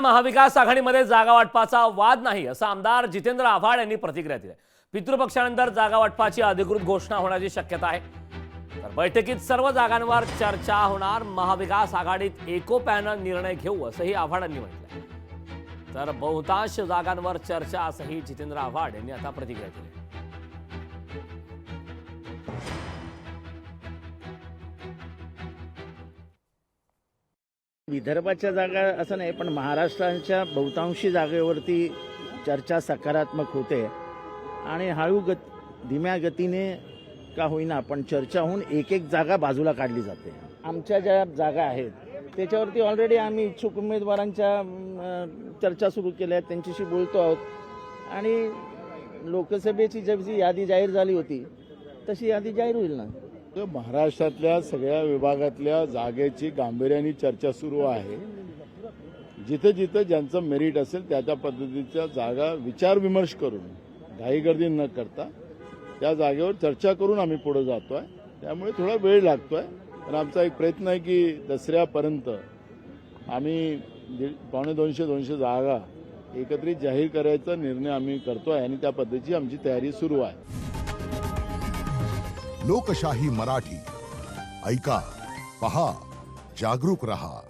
महाविकास आघाडीमध्ये जागा वाटपाचा वाद नाही असं आमदार जितेंद्र आव्हाड यांनी प्रतिक्रिया दिली. पितृपक्षानंतर जागा वाटपाची अधिकृत घोषणा होण्याची शक्यता आहे. तर बैठकीत सर्व जागांवर चर्चा होणार. महाविकास आघाडीत एकोप्यानं निर्णय घेऊ असंही आव्हाड यांनी म्हटलंय. तर बहुतांश जागांवर चर्चा असंही जितेंद्र आव्हाड यांनी आता प्रतिक्रिया दिली. विदर्भाच्या जागा असं नाही, पण महाराष्ट्राच्या बहुतांशी जागेवरती चर्चा सकारात्मक होते आणि धीम्या गतीने का होईना पण चर्चा होऊन एक एक जागा बाजूला काढली जाते. आमच्या ज्या जागा आहेत त्याच्यावरती ऑलरेडी आम्ही इच्छुक उमेदवारांच्या चर्चा सुरू केल्या आहेत, त्यांच्याशी बोलतो आहोत आणि लोकसभेची जशी यादी जाहीर झाली होती तशी यादी जाहीर होईल ना. महाराष्ट्रातल्या सगळ्या विभागातल्या जागेची गांभीर्याने चर्चा सुरू आहे. जिथे जिथे ज्यांचं मेरिट असेल त्या पद्धतीच्या जागा विचार विमर्श करून घाईगर्दी न करता त्या जागेवर चर्चा करून आम्ही पुढे जातोय. त्यामुळे थोडा वेळ लागतोय, पण आमचा एक प्रयत्न आहे की दसऱ्यापर्यंत आम्ही 250 जागा एकत्रित जाहीर करायचा निर्णय आम्ही करतोय आणि त्या पद्धतीची आमची तयारी सुरू आहे. लोकशाही मराठी ऐका, पहा, जागरूक रहा.